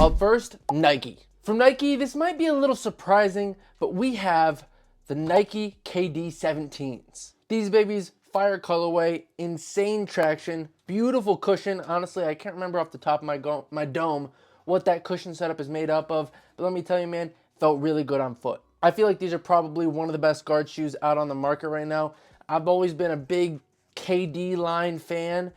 Up first, Nike. From Nike, this might be a little surprising, but we have the Nike KD17s. These babies, fire colorway, insane traction, beautiful cushion. Honestly, I can't remember off the top of my dome what that cushion setup is made up of, but let me tell you, man, felt really good on foot. I feel like these are probably one of the best guard shoes out on the market right now. I've always been a big KD line fan,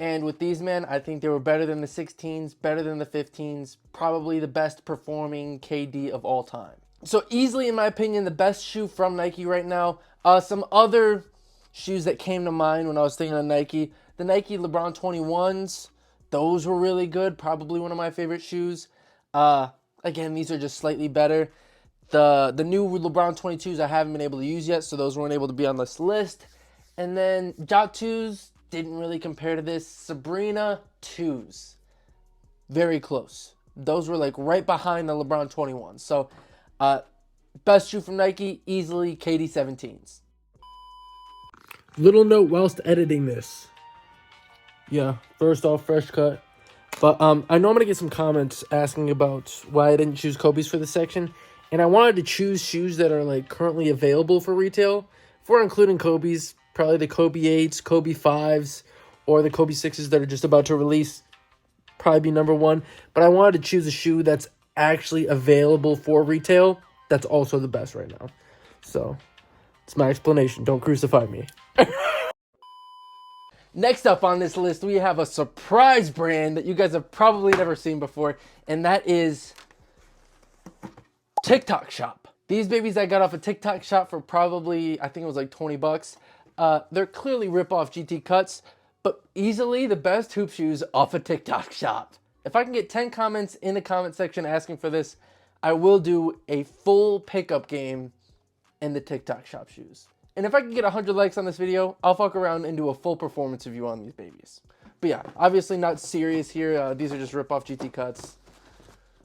and with these, man, I think they were better than the 16s, better than the 15s, probably the best performing KD of all time. So easily, in my opinion, the best shoe from Nike right now. Some other shoes that came to mind when I was thinking of Nike, the Nike LeBron 21s, those were really good, probably one of my favorite shoes. Again, these are just slightly better. The new LeBron 22s I haven't been able to use yet, so those weren't able to be on this list. And then Jot 2s didn't really compare to this. Sabrina 2s, very close. Those were like right behind the LeBron 21s. So best shoe from Nike, easily KD17s. Little note whilst editing this. Yeah, first off, fresh cut. But I know I'm going to get some comments asking about why I didn't choose Kobe's for this section. And I wanted to choose shoes that are like currently available for retail. If we're including Kobe's, probably the Kobe 8s, Kobe 5s, or the Kobe 6s that are just about to release, probably be number one. But I wanted to choose a shoe that's actually available for retail that's also the best right now. So it's my explanation. Don't crucify me. Next up on this list, we have a surprise brand that you guys have probably never seen before, and that is TikTok Shop. These babies I got off a TikTok Shop for probably, I think it was like 20 bucks. They're clearly rip-off GT cuts, but easily the best hoop shoes off a TikTok Shop. If I can get 10 comments in the comment section asking for this, I will do a full pickup game in the TikTok Shop shoes. And if I can get 100 likes on this video, I'll fuck around and do a full performance review on these babies. But yeah, obviously not serious here. These are just rip-off GT cuts.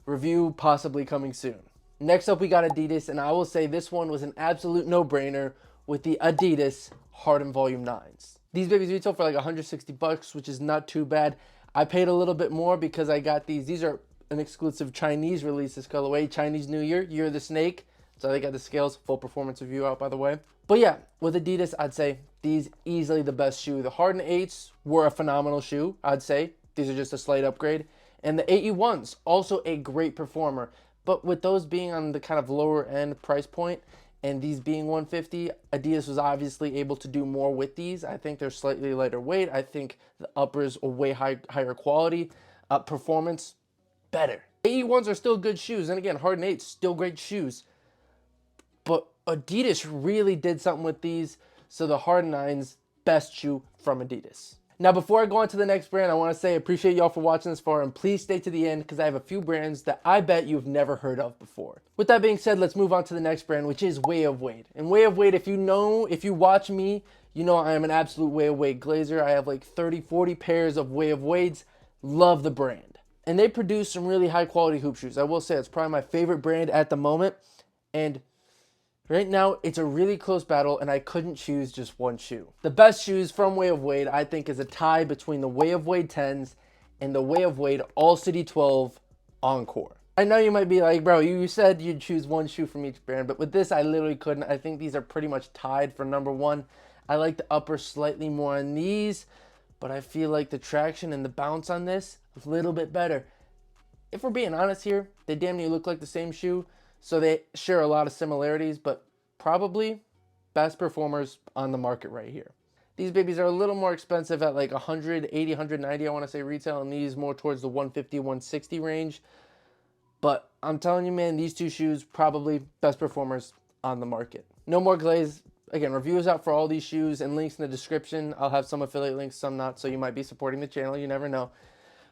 Review possibly coming soon. Next up, we got Adidas, and I will say this one was an absolute no-brainer with the Adidas Harden Volume 9s. These babies retail for like 160 bucks, which is not too bad. I paid a little bit more because I got these. These are an exclusive Chinese release, this colorway. Chinese New Year, Year of the Snake. So they got the scales, full performance review out, by the way. But yeah, with Adidas, I'd say these easily the best shoe. The Harden 8s were a phenomenal shoe, I'd say. These are just a slight upgrade. And the AE1s, also a great performer. But with those being on the kind of lower end price point, and these being 150, Adidas was obviously able to do more with these. I think they're slightly lighter weight. I think the uppers are way higher quality. Performance, better. AE1s are still good shoes. And again, Harden 8s, still great shoes. But Adidas really did something with these. So the Harden 9s, best shoe from Adidas. Now, before I go on to the next brand, I want to say I appreciate y'all for watching this far, and please stay to the end because I have a few brands that I bet you've never heard of before. With that being said, let's move on to the next brand, which is Way of Wade. And Way of Wade, if you watch me, you know I am an absolute Way of Wade glazer. I have like 30, 40 pairs of Way of Wades. Love the brand. And they produce some really high quality hoop shoes. I will say it's probably my favorite brand at the moment. And right now, it's a really close battle, and I couldn't choose just one shoe. The best shoes from Way of Wade, I think, is a tie between the Way of Wade 10s and the Way of Wade All City 12 Encore. I know you might be like, bro, you said you'd choose one shoe from each brand, but with this, I literally couldn't. I think these are pretty much tied for number one. I like the upper slightly more on these, but I feel like the traction and the bounce on this, a little bit better. If we're being honest here, they damn near look like the same shoe. So they share a lot of similarities, but probably best performers on the market right here. These babies are a little more expensive at like 180, 190, I want to say retail, and these more towards the 150, 160 range. But I'm telling you, man, these two shoes, probably best performers on the market. No more glaze. Again, reviews out for all these shoes and links in the description. I'll have some affiliate links, some not, so you might be supporting the channel. You never know.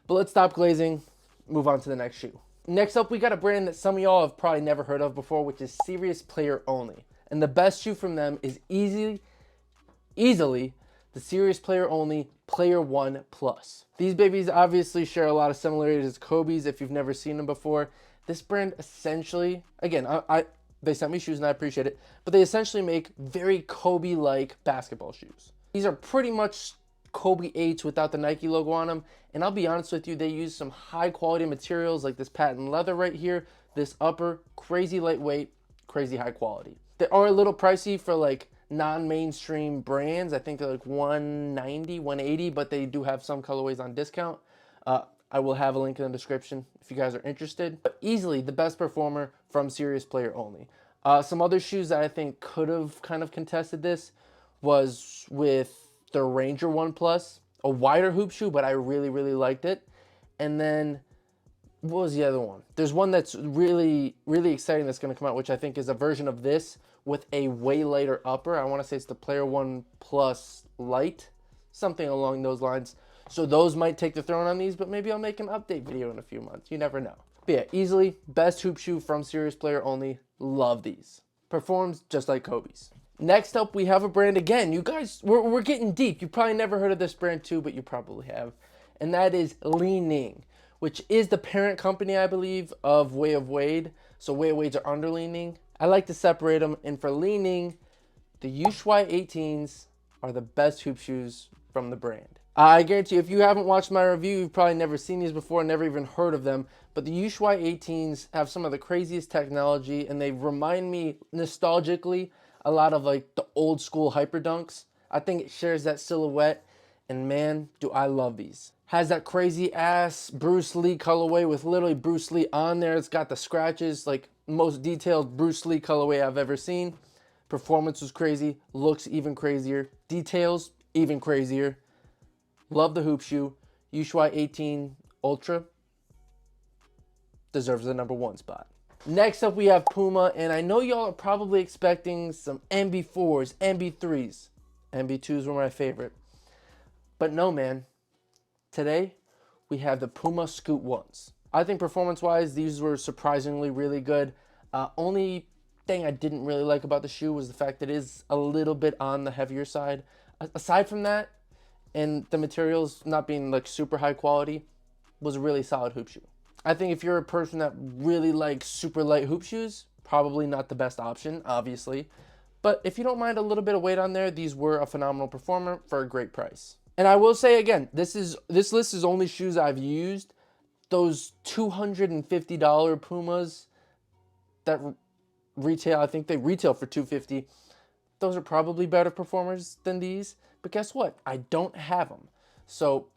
But let's stop glazing, move on to the next shoe. Next up, we got a brand that some of y'all have probably never heard of before, which is Serious Player Only. And the best shoe from them is easily the Serious Player Only Player 1 Plus. These babies obviously share a lot of similarities as Kobe's if you've never seen them before. This brand essentially, again, they sent me shoes and I appreciate it, but they essentially make very Kobe-like basketball shoes. These are pretty much Kobe 8s without the Nike logo on them. And I'll be honest with you, they use some high quality materials like this patent leather right here. This upper, crazy lightweight, crazy high quality. They are a little pricey for like non-mainstream brands. I think they're like $190, $180, but they do have some colorways on discount. I will have a link in the description if you guys are interested. But easily the best performer from Serious Player Only. Some other shoes that I think could have kind of contested this was with the Ranger 1 Plus, a wider hoop shoe, but I really, really liked it. And then, what was the other one? There's one that's really, really exciting that's going to come out, which I think is a version of this with a way lighter upper. I want to say it's the Player 1 Plus Light, something along those lines. So those might take the throne on these, but maybe I'll make an update video in a few months. You never know. But yeah, easily best hoop shoe from Serious Player Only. Love these. Performs just like Kobe's. Next up, we have a brand again. You guys, we're getting deep. You probably never heard of this brand too, but you probably have. And that is Li-Ning, which is the parent company, I believe, of Way of Wade. So Way of Wades are under Li-Ning. I like to separate them. And for Li-Ning, the Ushuai 18s are the best hoop shoes from the brand. I guarantee you, if you haven't watched my review, you've probably never seen these before, never even heard of them. But the Ushuai 18s have some of the craziest technology, and they remind me nostalgically a lot of like the old school Hyper Dunks. I think it shares that silhouette, and man, do I love these. Has that crazy ass Bruce Lee colorway with literally Bruce Lee on there. It's got the scratches, like most detailed Bruce Lee colorway I've ever seen. Performance was crazy, looks even crazier, details even crazier. Love the hoop shoe. Ushuai 18 Ultra deserves the #1 spot. Next up, we have Puma, and I know y'all are probably expecting some MB4s, MB3s. MB2s were my favorite. But no, man. Today, we have the Puma Scoot 1s. I think performance-wise, these were surprisingly really good. Only thing I didn't really like about the shoe was the fact that it is a little bit on the heavier side. Aside from that, and the materials not being like super high quality, was a really solid hoop shoe. I think if you're a person that really likes super light hoop shoes, probably not the best option, obviously. But if you don't mind a little bit of weight on there, these were a phenomenal performer for a great price. And I will say again, this list is only shoes I've used. Those $250 Pumas that retail, I think they retail for $250. Those are probably better performers than these. But guess what? I don't have them. So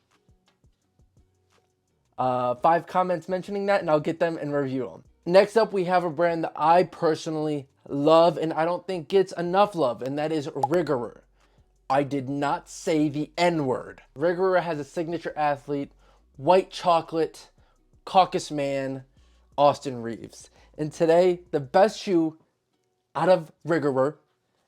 5 comments mentioning that, and I'll get them and review them. Next up, we have a brand that I personally love, and I don't think gets enough love, and that is Rigorer. I did not say the N-word. Rigorer has a signature athlete, white chocolate, caucus man, Austin Reeves. And today, the best shoe out of Rigorer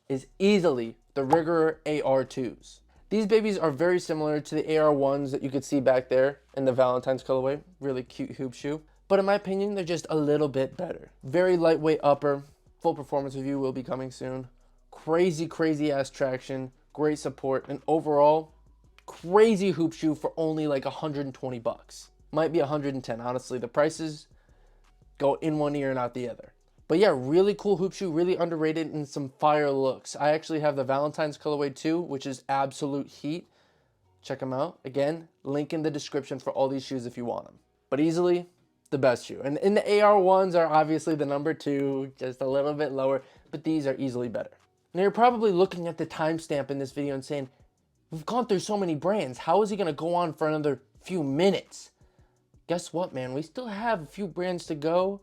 is easily the Rigorer AR2s. These babies are very similar to the AR1s that you could see back there in the Valentine's colorway. Really cute hoop shoe. But in my opinion, they're just a little bit better. Very lightweight upper. Full performance review will be coming soon. Crazy, crazy ass traction. Great support. And overall, crazy hoop shoe for only like 120 bucks. Might be 110, honestly. The prices go in one ear and out the other. But yeah, really cool hoop shoe, really underrated, and some fire looks. I actually have the Valentine's colorway too, which is absolute heat. Check them out. Again, link in the description for all these shoes if you want them. But easily, the best shoe. And the AR1s are obviously the #2, just a little bit lower, but these are easily better. Now you're probably looking at the timestamp in this video and saying, we've gone through so many brands. How is he going to go on for another few minutes? Guess what, man? We still have a few brands to go.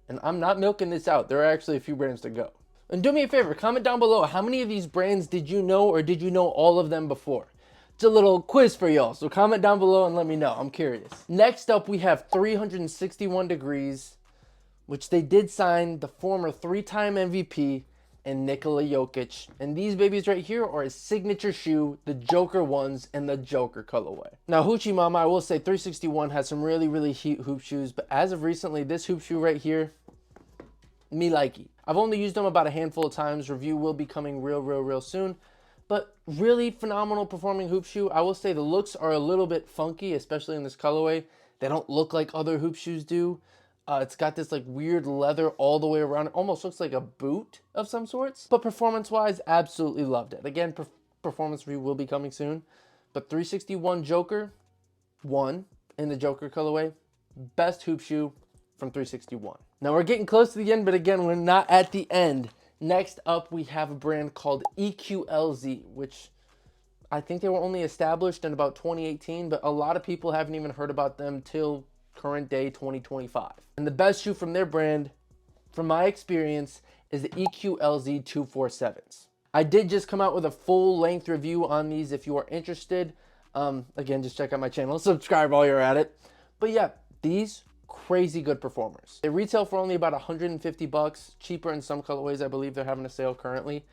And I'm not milking this out. There are actually a few brands to go. And do me a favor, comment down below, how many of these brands did you know, or did you know all of them before? It's a little quiz for y'all, so comment down below and let me know. I'm curious. Next up, we have 361 Degrees, which they did sign the former 3-time MVP and Nikola Jokic. And these babies right here are his signature shoe, the Joker ones and the Joker colorway. Now, Hoochie Mama, I will say 361 has some really, really heat hoop shoes, but as of recently, this hoop shoe right here, me likey. I've only used them about a handful of times. Review will be coming real soon. But really phenomenal performing hoop shoe. I will say the looks are a little bit funky, especially in this colorway. They don't look like other hoop shoes do. It's got this like weird leather all the way around. It almost looks like a boot of some sorts. But performance-wise, absolutely loved it. Again, performance review will be coming soon. But 361 Joker won in the Joker colorway. Best hoop shoe from 361. Now we're getting close to the end, but again, we're not at the end. Next up, we have a brand called EQLZ, which I think they were only established in about 2018, but a lot of people haven't even heard about them till current day 2025. And the best shoe from their brand, from my experience, is the EQLZ 247s. I did just come out with a full length review on these if you are interested. Again, just check out my channel, subscribe while you're at it. But yeah, these crazy good performers. They retail for only about 150 bucks, cheaper in some colorways. I believe they're having a sale currently.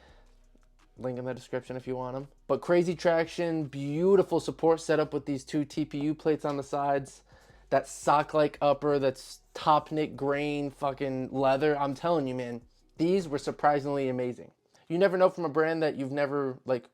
Link in the description if you want them. But crazy traction, beautiful support setup with these two TPU plates on the sides. That sock-like upper, that's top knit grain fucking leather. I'm telling you, man, these were surprisingly amazing. You never know from a brand that you've never like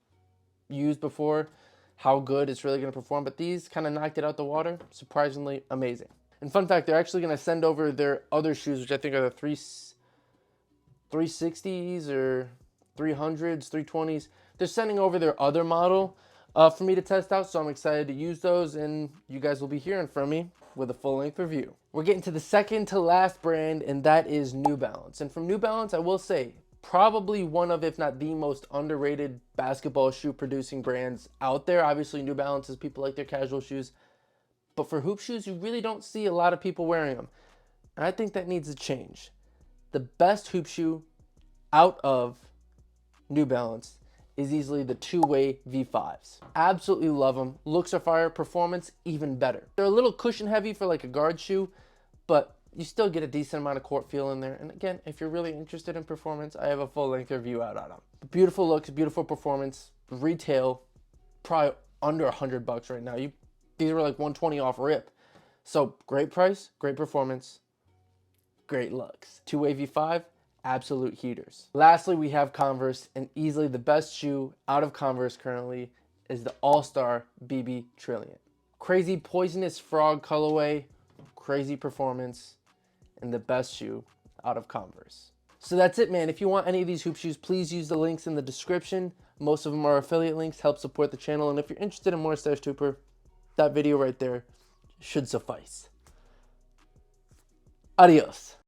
used before how good it's really going to perform, but these kind of knocked it out the water. Surprisingly amazing. And fun fact, they're actually going to send over their other shoes, which I think are the 360s or 300s, 320s. They're sending over their other model for me to test out, so I'm excited to use those, and you guys will be hearing from me with a full-length review. We're getting to the second to last brand, and that is New Balance. And from New Balance, I will say, probably one of, if not the most underrated basketball shoe producing brands out there. Obviously, New Balance is people like their casual shoes, but for hoop shoes, you really don't see a lot of people wearing them. And I think that needs to change. The best hoop shoe out of New Balance is easily the two-way V5s. Absolutely love them. Looks are fire, performance even better. They're a little cushion heavy for like a guard shoe, but you still get a decent amount of court feel in there. And again, if you're really interested in performance, I have a full-length review out on them. Beautiful looks, beautiful performance. Retail, probably under 100 bucks right now. These were like 120 off rip. So great price, great performance, great looks. Two-way V5, absolute heaters. Lastly, we have Converse, and easily the best shoe out of Converse currently is the All-Star BB Trillion. Crazy poisonous frog colorway, crazy performance, and the best shoe out of Converse. So that's it, man. If you want any of these hoop shoes, please use the links in the description. Most of them are affiliate links, help support the channel. And if you're interested in more Stash Hooper, that video right there should suffice. Adios.